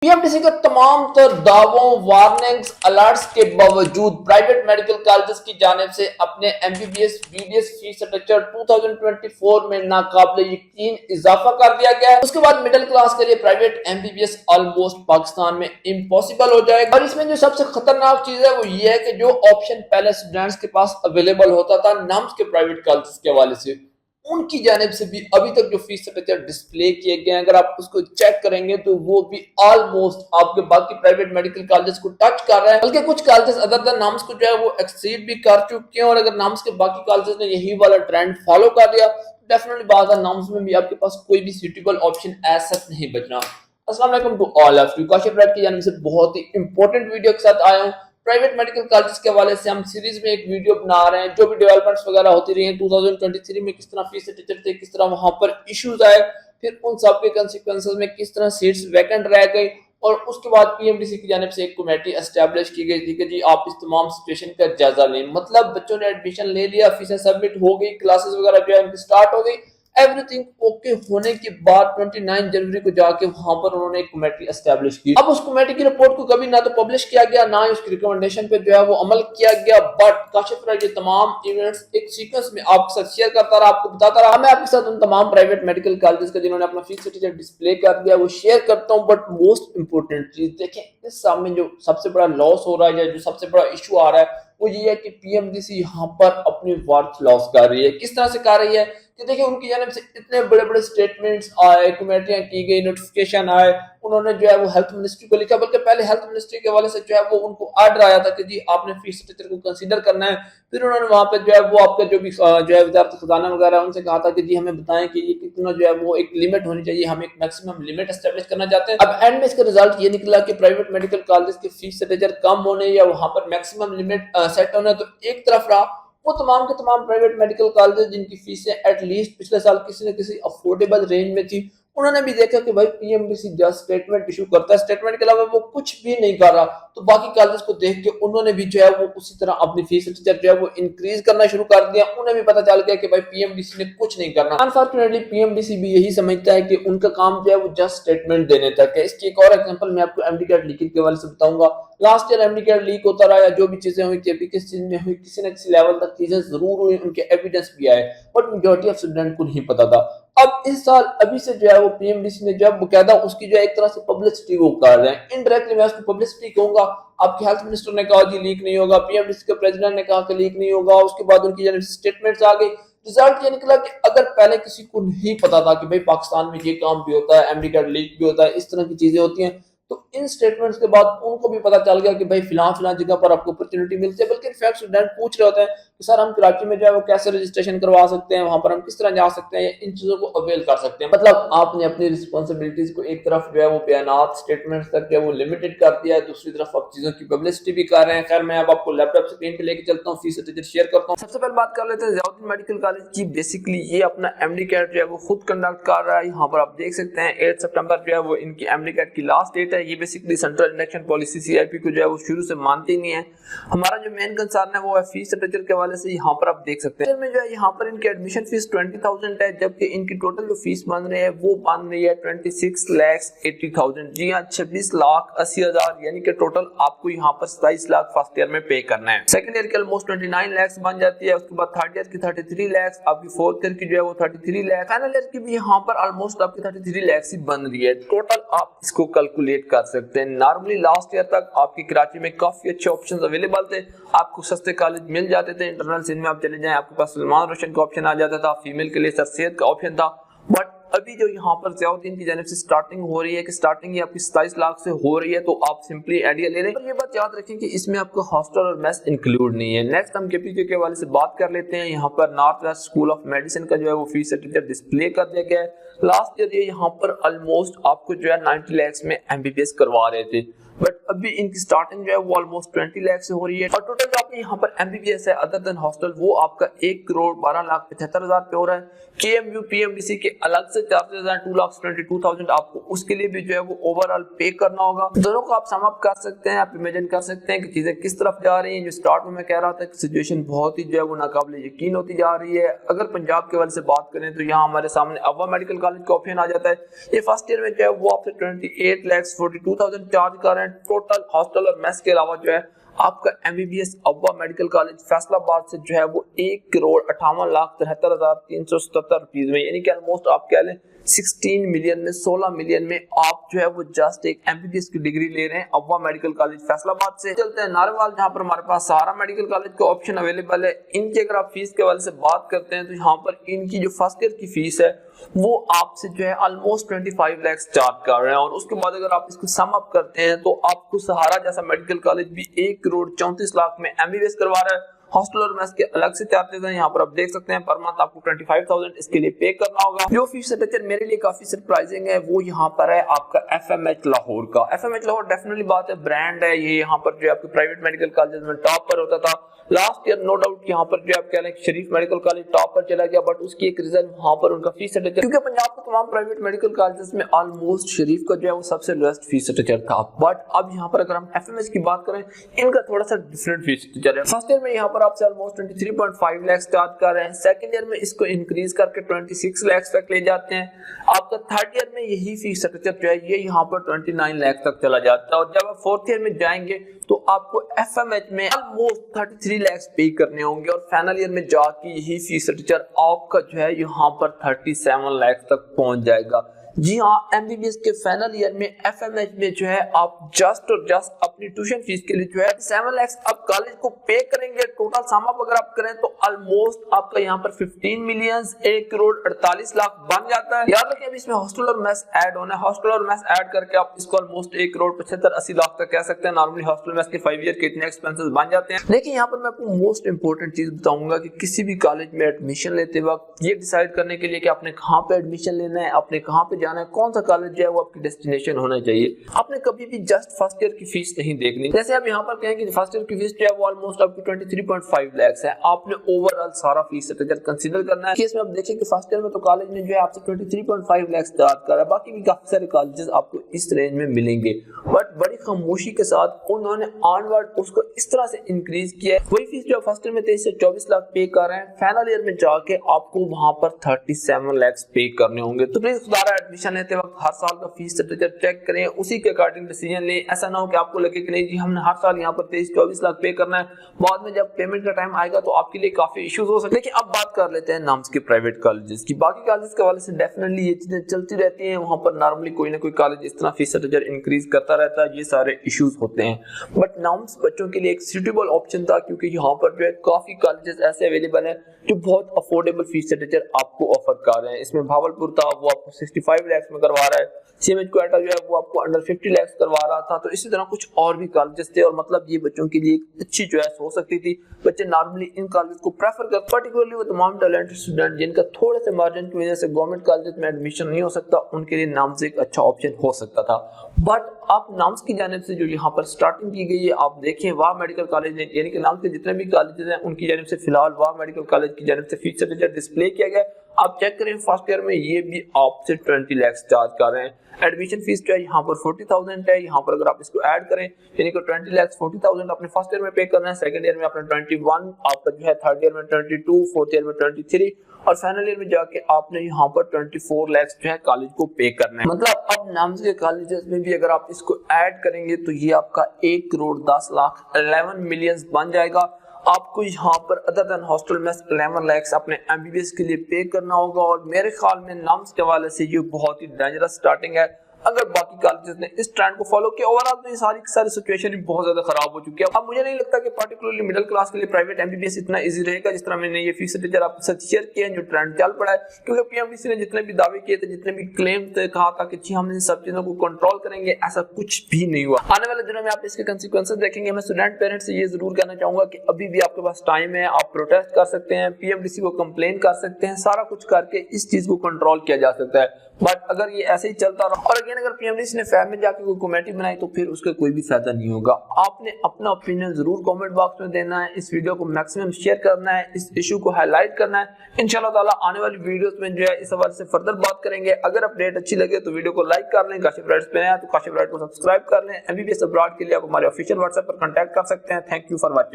पीएमटीसी का तमाम तर दावों, वार्निंग्स, अलर्ट्स के बावजूद प्राइवेट मेडिकल कॉलेजेस की जानिब से अपने एमबीबीएस बीडीएस फीस स्ट्रक्चर 2024 में नाकाबिले यकीन इजाफा कर दिया गया है। उसके बाद मिडिल क्लास के लिए प्राइवेट एमबीबीएस ऑलमोस्ट पाकिस्तान में इम्पॉसिबल हो जाएगा। और इसमें जो सबसे खतरनाक चीज है वो ये है कि जो ऑप्शन पहले स्टूडेंट्स के पास अवेलेबल होता था नम्स के प्राइवेट कॉलेजेस के हवाले से, उनकी जानिब से भी अभी तक जो फीस स्ट्रक्चर डिस्प्ले किए गए हैं, अगर आप उसको चेक करेंगे तो वो भी ऑलमोस्ट आपके बाकी प्राइवेट मेडिकल कॉलेजेस को टच कर रहा है। बल्कि कुछ कॉलेजेस अदर देन नाम्स को जो है वो एक्सीड भी कर चुके हैं। और अगर नाम्स के बाकी कॉलेजेस ने यही वाला ट्रेंड फॉलो कर दिया तो डेफिनेटली बात है नाम्स में भी आपके पास कोई भी सूटेबल ऑप्शन एज सच नहीं बचना। अस्सलाम वालेकुम to all of you. Kashif रैप की जानिब से बहुत ही इंपॉर्टेंट वीडियो के साथ आया हूँ। प्राइवेट मेडिकल कॉलेज के हवाले से हम सीरीज में एक वीडियो बना रहे हैं। जो भी डेवलपमेंट्स वगैरह होती रही हैं 2023 में, किस तरह फीस स्ट्रक्चर थे, किस तरह वहां पर इश्यूज आए, फिर उन सब के कंसिक्वेंसेस में किस तरह सीट्स वैकेंट रह गई, और उसके बाद पीएमडीसी की जानिब से एक कमेटी एस्टैब्लिश की गई थी कि जी आप इस तमाम सिचुएशन का जायजा लें। मतलब बच्चों ने एडमिशन ले लिया, फीसें सबमिट हो गई, क्लासेस वगैरह जो है उनकी स्टार्ट हो गई, एवरीथिंग ओके होने के बाद 29 जनवरी को जाके वहां पर उन्होंने एक कमेटी एस्टैब्लिश की। अब उस कमेटी की रिपोर्ट को कभी ना तो पब्लिश किया गया, ना ही उसकी रिकमेंडेशन पे जो है वो अमल किया गया। बट काशिफ राय ये तमाम इवेंट्स एक सीक्वेंस में आपके साथ शेयर करता रहा, आपको बताता रहा। मैं आपके साथ उन तमाम प्राइवेट मेडिकल कॉलेजेस का जिन्होंने अपना फीस स्ट्रक्चर डिस्प्ले कर दिया वो शेयर करता हूँ। बट मोस्ट इंपोर्टेंट चीज देखें, इस सामने जो सबसे बड़ा लॉस हो रहा है या जो सबसे बड़ा इशू आ रहा है वो ये है कि पीएमडीसी यहाँ पर अपनी वर्थ लॉस कर रही है। किस तरह से कर रही है कि देखिए, उनकी जानिब से इतने बड़े बड़े स्टेटमेंट्स आए, कमेटियां की गई, नोटिफिकेशन आए, उन्होंने जो है वो हेल्थ मिनिस्ट्री को लिखा। बल्कि पहले हेल्थ मिनिस्ट्री के हवाले से जो है वो उनको आर्डर आया था कि जी आपने फीस स्ट्रक्चर को कंसीडर करना है। फिर उन्होंने वहां पे जो है वो आपका जो भी जो है वजारत खजाना वगैरह उनसे कहा था कि जी हमें बताएं कि ये कितना जो है वो एक लिमिट होनी चाहिए, हम एक मैक्सिमम लिमिट एस्टेब्लिश करना चाहते हैं। अब एंड में इसका रिजल्ट ये निकला कि प्राइवेट मेडिकल कॉलेज के फीस स्ट्रक्चर कम होने या वहां पर मैक्सिमम लिमिट सेट होना तो एक तरफ रहा, वो तमाम के तमाम प्राइवेट मेडिकल कॉलेज जिनकी फीसें एटलीस्ट पिछले साल किसी न किसी अफोर्डेबल रेंज में थी, उन्होंने भी देखा कि भाई पीएमडीसी जस्ट स्टेटमेंट इशू करता है, स्टेटमेंट के अलावा वो कुछ भी नहीं कर रहा। तो बाकी कॉलेज को देख के उन्होंने भी जो है वो उसी तरह अपनी फीस स्ट्रक्चर जो है वो इंक्रीज करना शुरू कर दिया। उन्हें भी पता चल गया कि भाई पीएमडीसी ने कुछ नहीं करना। अनफॉर्चुनेटली पीएमडीसी भी यही समझता है कि उनका काम जो है वो जस्ट स्टेटमेंट देने तक है। इसकी एक और एग्जांपल मैं आपको एमडी कैट लीकेज के हवाले से बताऊंगा। Last year MD CAT leak होता रहा, जो भी चीजें हुई थी, किस चीज में हुई, किसी न किसी लेवल तक चीजें जरूर हुई, उनके एविडेंस भी आए, बट मेजॉरिटी ऑफ स्टूडेंट को नहीं पता था। अब इस साल अभी से जो है वो पीएमडीसी ने जब बकायदा उसकी जो है एक तरह से पब्लिसिटी वो कर रहे हैं, इनडायरेक्टली मैं उसको पब्लिसिटी कहूंगा। आपके हेल्थ मिनिस्टर ने कहा जी लीक नहीं होगा, पीएमडीसी के प्रेसिडेंट ने कहा कि लीक नहीं होगा, उसके बाद उनकी स्टेटमेंट्स आ गई। रिजल्ट ये निकला कि अगर पहले किसी को नहीं पता था कि भाई पाकिस्तान में ये काम भी होता है, एमडी कार्ड लीक भी होता है, इस तरह की चीजें होती हैं, तो इन स्टेटमेंट्स के बाद उनको भी पता चल गया कि भाई फिलहाल जगह पर आपको अपॉर्चुनिटी मिलती है। बल्कि इनफैक्ट स्टूडेंट पूछ रहे होते हैं कि सर हम कराची में जो है वो कैसे रजिस्ट्रेशन करवा सकते हैं, वहां पर हम किस तरह जा सकते हैं, इन चीजों को अवेल कर सकते हैं। मतलब आपने अपनी रिस्पॉन्सिबिलिटीज को एक तरफ जो है वो बयानात स्टेटमेंट्स तक जो है वो लिमिटेड कर दिया है, दूसरी तरफ आप चीजों की पब्लिसिटी भी कर रहे हैं। खैर मैं अब आपको लैपटॉप स्क्रीन पे लेके चलता हूँ, फीस स्ट्रक्चर शेयर करता हूँ। सबसे पहले बात कर लेते हैं ज़ियाउद्दीन मेडिकल कॉलेज की। बेसिकली ये अपना एमडी कैट जो है वो खुद कंडक्ट कर रहा है। यहाँ पर आप देख सकते हैं 8 सितंबर जो है वो इनकी एमडी कैट की लास्ट डेट है। ये basically central induction policy CIP को जो है वो शुरू से मानती नहीं है। हमारा जो मेन कंसर्न है वो है फीस स्ट्रक्चर के हवाले से। यहाँ पर आप देख सकते हैं में जो है यहाँ पर इनकी एडमिशन फीस 20,000 है, जबकि इनकी टोटल जो फीस बन रही है वो बन रही है 26,80,000। जी हाँ, 26,80,000, यानी कि टोटल आपको यहाँ पर 27 लाख फर्स्ट ईयर में पे करना है। सेकंड ईयर की ऑलमोस्ट 29 लाख बन जाती है। उसके बाद थर्ड ईयर की 33 लाख, आपकी फोर्थ ईयर की जो है वो 33 लाख, फाइनल ईयर की भी यहाँ पर ऑलमोस्ट आपकी 33 लाख ही बन रही है। टोटल आप इसको कैलकुलेट कर सकते हैं। नॉर्मली लास्ट ईयर तक आपकी कराची में काफी अच्छे ऑप्शंस अवेलेबल थे, आपको सस्ते कॉलेज मिल जाते थे। इंटरनल सिंध में आप चले जाएं, आपके पास सलमान रोशन का ऑप्शन आ जाता था, फीमेल के लिए सर सैयद का ऑप्शन था। बट अभी जो यहाँ पर ज़ियाउद्दीन की जानिब से स्टार्टिंग हो रही है कि स्टार्टिंग ही आपकी 27 लाख से हो रही है, तो आप सिंपली आइडिया ले लें। और ये बात याद रखें कि इसमें आपको हॉस्टल और मेस इंक्लूड नहीं है। नेक्स्ट हम केपीके के हवाले से बात कर लेते हैं। यहाँ पर north west school of medicine का जो है वो फीस स्ट्रक्चर डिस्प्ले कर दिया गया है। लास्ट ईयर ये यहाँ पर ऑलमोस्ट आपको जो है 90 लाख में एमबीबीएस करवा रहे थे, बट अभी इनकी स्टार्टिंग जो है वो ऑलमोस्ट 20 लाख से हो रही है। और टोटल जो आपके यहाँ पर एमबीबीएस है अदर देन हॉस्टल वो आपका 1,12,75,000 पे हो रहा है। केएमयू पीएमडीसी के अलग से से चार्जेस हैं 2,22,000 आपको उसके लिए भी जो है वो ओवरऑल पे करना होगा। दोनों को आप सम अप कर सकते हैं, आप इमेजिन कर सकते हैं कि चीजें किस तरफ जा रही हैं। जो स्टार्ट में मैं कह रहा था कि सिचुएशन बहुत ही जो है वो नाकाबिले यकीन होती जा रही है। अगर पंजाब के वाले से बात करें तो यहाँ हमारे सामने अव्वा मेडिकल कॉलेज का ऑप्शन आ जाता है। ये फर्स्ट ईयर में जो है वो आपसे 28,42,000 चार्ज कर रहे हैं। टोटल हॉस्टल और मेस के अलावा जो है आपका एमबीबीएस अव्वा मेडिकल कॉलेज फैसलाबाद से जो है वो 1,58,73,377 रुपीज में, यानी कि ऑलमोस्ट आप कह लें 16 मिलियन में 16 मिलियन में आप जो है वो जस्ट एक एमबीबीएस की डिग्री ले रहे हैं अव्वा मेडिकल कॉलेज फैसलाबाद से। चलते हैं नारवाल, जहां पर हमारे पास सहारा मेडिकल कॉलेज का ऑप्शन अवेलेबल है। इनकी अगर आप फीस के हवाले से बात करते हैं तो यहाँ पर इनकी जो फर्स्ट ईयर की फीस है वो आपसे जो है ऑलमोस्ट 25 लाख चार्ज कर रहे हैं, और उसके बाद अगर आप इसको सम अप करते हैं तो आपको सहारा जैसा मेडिकल कॉलेज भी 1,34,00,000 में एमबीबीएस करवा रहा है। हॉस्टल और मेस के अलग से चार्जेस हैं, यहाँ पर आप देख सकते हैं पर मंथ आपको 25,000 इसके लिए पे करना होगा। जो फीस स्ट्रक्चर मेरे लिए काफी सरप्राइजिंग है वो यहाँ पर है आपका एफएमएच लाहौर का। एफएमएच लाहौर डेफिनेटली बात है, ब्रांड है ये, यहाँ पर जो आपके प्राइवेट मेडिकल कॉलेज में टॉप पर होता था लास्ट ईयर। नो डाउट यहाँ पर जो आप कह लें शरीफ मेडिकल कॉलेज टॉप पर चला गया, बट उसकी एक रीजन वहाँ पर उनका फीस स्ट्रक्चर, क्योंकि पंजाब के तमाम प्राइवेट मेडिकल कॉलेजेस में ऑलमोस्ट शरीफ का जो है वो सबसे लोएस्ट फीस स्ट्रक्चर था। बट अब यहाँ पर अगर हम एफएमएच की बात करें इनका थोड़ा सा डिफरेंट फीस स्ट्रक्चर है। फर्स्ट ईयर में यहाँ पर आपसे ऑलमोस्ट 23.5 लाख चार्ज कर रहे हैं, सेकंड ईयर में इसको इंक्रीज करके 26 लाख तक ले जाते हैं। आपका थर्ड ईयर में यही फीस स्ट्रक्चर जो है ये यहाँ पर 29 लाख तक चला जाता है, और जब आप फोर्थ ईयर में जाएंगे तो आपको एफएमएच में ऑलमोस्ट 33 लाख पे करने होंगे, और फाइनल ईयर में जाके यही फीस स्ट्रक्चर आपका जो है यहाँ पर 37 लाख तक पहुंच जाएगा। जी हाँ, एमबीबीएस के फाइनल ईयर में एफएमएच में जो है आप जस्ट और जस्ट अपनी ट्यूशन फीस के लिए जो है 7 लाख आप कॉलेज को पे करेंगे। टोटल सम अप अगर आप करें तो ऑलमोस्ट आपका यहाँ पर 15 मिलियन 1,48,00,000 बन जाता है। याद रखें अब इसमें हॉस्टल और मेस ऐड होना है, हॉस्टल और मेस ऐड करके आप इसको ऑलमोस्ट 1,75,80,00,000 तक कह सकते हैं। नॉर्मली हॉस्टल मेस के 5 ईयर के इतने एक्सपेंसेस बन जाते हैं। लेकिन यहाँ पर मैं आपको मोस्ट इंपोर्टेंट चीज बताऊंगा कि किसी भी कॉलेज में एडमिशन लेते वक्त ये डिसाइड करने के लिए कि आपने कहाँ पे एडमिशन लेना है, आपने कहाँ पे जाना है, कौन सा कॉलेज जो है वो आपकी डेस्टिनेशन होना चाहिए। आपने कभी भी जस्ट फर्स्ट ईयर की फीस नहीं देखनी। जैसे आप यहाँ पर कहें कि फर्स्ट ईयर की फीस जो है वो ऑलमोस्ट आपकी 23.5 लाख है, आपने ओवरऑल सारा फीस स्ट्रक्चर कंसीडर करना है। केस में आप देखें कि फर्स्ट ईयर में तो कॉलेज ने जो है आपसे 23.5 लाख चार्ज कर रहा है, बाकी भी काफी सारे कॉलेजेस आपको इस रेंज में मिलेंगे, बट बड़ी खामोशी के साथ उन्होंने ऑनवर्ड उसको इस तरह से इंक्रीज किया है। वही फीस जो फर्स्ट ईयर में 23 से 24 लाख पे कर रहे हैं, फाइनल ईयर में जाके आपको वहां पर 37 लाख पे करने होंगे। तो प्लीज खुदारा एडमिशन लेते वक्त हर साल का फीस स्ट्रक्चर चेक करें, उसी के अकॉर्डिंग डिसीजन लें। ऐसा ना हो कि आपको लगे कि नहीं जी हमने हर साल यहाँ पर 23-24 लाख पे करना है, बाद में जब पेमेंट का टाइम आएगा तो आपके लिए काफी इश्यूज हो सकते हैं। लेकिन अब बात कर लेते हैं नाम्स के प्राइवेट कॉलेजेस की। बाकी कॉलेजेस के हवाले से डेफिनेटली ये चीजें चलती रहती हैं, वहां पर नॉर्मली कोई ना कोई कॉलेज इस तरह फीस स्ट्रक्चर इंक्रीज करता रहता है, ये सारे इश्यूज होते हैं। बट नाम्स बच्चों के लिए एक सूटेबल ऑप्शन था, क्योंकि यहाँ पर जो है काफी कॉलेजेस ऐसे अवेलेबल हैं जो बहुत अफोर्डेबल फीस स्ट्रक्चर आपको ऑफर कर रहे हैं। इसमें भावलपुर था वो आपको 65 लाख में करवा रहा है, सीएमएच क्वेटा जो है वो आपको अंडर 50 लाख करवा रहा था। तो इसी तरह कुछ और भी कॉलेजेस थे, और मतलब ये बच्चों के लिए एक अच्छी चॉइस हो सकती थी। बच्चे नॉर्मली इन कॉलेज को प्रेफर करते, पर्टिकुलरली वो तमाम टैलेंटेड स्टूडेंट जिनका थोड़े से मार्जिन की वजह से गवर्नमेंट कॉलेज में एडमिशन नहीं हो सकता, उनके लिए नाम्स एक अच्छा ऑप्शन हो सकता था। बट आप नाम्स की जानिब से जो यहाँ पर स्टार्टिंग की गई है, आप देखें वाह मेडिकल कॉलेज ने, यानी कि नाम्स के जितने भी कॉलेजेस हैं उनकी जानिब से फिलहाल वाह मेडिकल कॉलेज की जानिब से फीस स्ट्रक्चर डिस्प्ले किया गया। आप चेक करें फर्स्ट ईयर में ये भी आपसे 20 लाख चार्ज कर रहे हैं। एडमिशन फीस जो है यहाँ पर 40,000 है, यहाँ पर अगर आप इसको ऐड करें यानी कि 20 लाख 40,000 अपने फर्स्ट ईयर में पे करना है, सेकंड ईयर में आपने 21, आपका जो है थर्ड ईयर में 22, फोर्थ ईयर में 23 और फाइनल ईयर में जाके आपने यहाँ पर 24 लाख जो है कॉलेज को पे करना है। मतलब अब नाम्स के कॉलेजेस में भी अगर आप इसको ऐड करेंगे तो ये आपका 1,10,00,000 11 मिलियन बन जाएगा। आपको यहाँ पर अदर देन हॉस्टल में 11 लाख अपने एमबीबीएस के लिए पे करना होगा, और मेरे ख्याल में नाम्स के हवाले से ये बहुत ही डेंजरस स्टार्टिंग है। अगर बाकी कॉलेजेस ने इस ट्रेंड को फॉलो किया, ओवरऑल तो ये सारी सिचुएशन भी बहुत ज्यादा खराब हो चुकी है। अब मुझे नहीं लगता कि पर्टिकुलरली मिडिल क्लास के लिए प्राइवेट एमबीबीएस इतना इजी रहेगा जिस तरह मैंने ये फीस स्ट्रक्चर आपके साथ शेयर किया है, जो ट्रेंड चल पड़ा है। क्योंकि पीएमडीसी ने जितने भी दावे किए थे, जितने भी क्लेम थे, कहा था कि जी हम इन सब चीजों को कंट्रोल करेंगे, ऐसा कुछ भी नहीं हुआ। आने वाले दिनों में आप इसके कंसिक्वेंसेस देखेंगे। मैं स्टूडेंट पेरेंट्स से ये जरूर कहना चाहूंगा कि अभी भी आपके पास टाइम है, आप प्रोटेस्ट कर सकते हैं, पीएमडीसी को कंप्लेन कर सकते हैं, सारा कुछ करके इस चीज को कंट्रोल किया जा सकता है। बट अगर ये ऐसे ही चलता रहा और अगेन अगर पीएमडीसी ने फैब में जाके कोई कमेटी बनाई तो फिर उसका कोई भी फायदा नहीं होगा। आपने अपना ओपिनियन जरूर कमेंट बॉक्स में देना है, इस वीडियो को मैक्सिमम शेयर करना है, इस इशू को हाईलाइट करना है। इंशाल्लाह ताला आने वाली वीडियोस में जो है इस हवाले से फर्दर बात करेंगे। अगर अपडेट अच्छी लगे तो वीडियो को लाइक कर लें, काशिफ राइट्स पे नया तो काशिफ राइट को सब्सक्राइब कर लें। एमबीबीएस अब्रॉड के लिए आप हमारे ऑफिशियल व्हाट्सएप पर कांटेक्ट कर सकते हैं। Thank you for watching.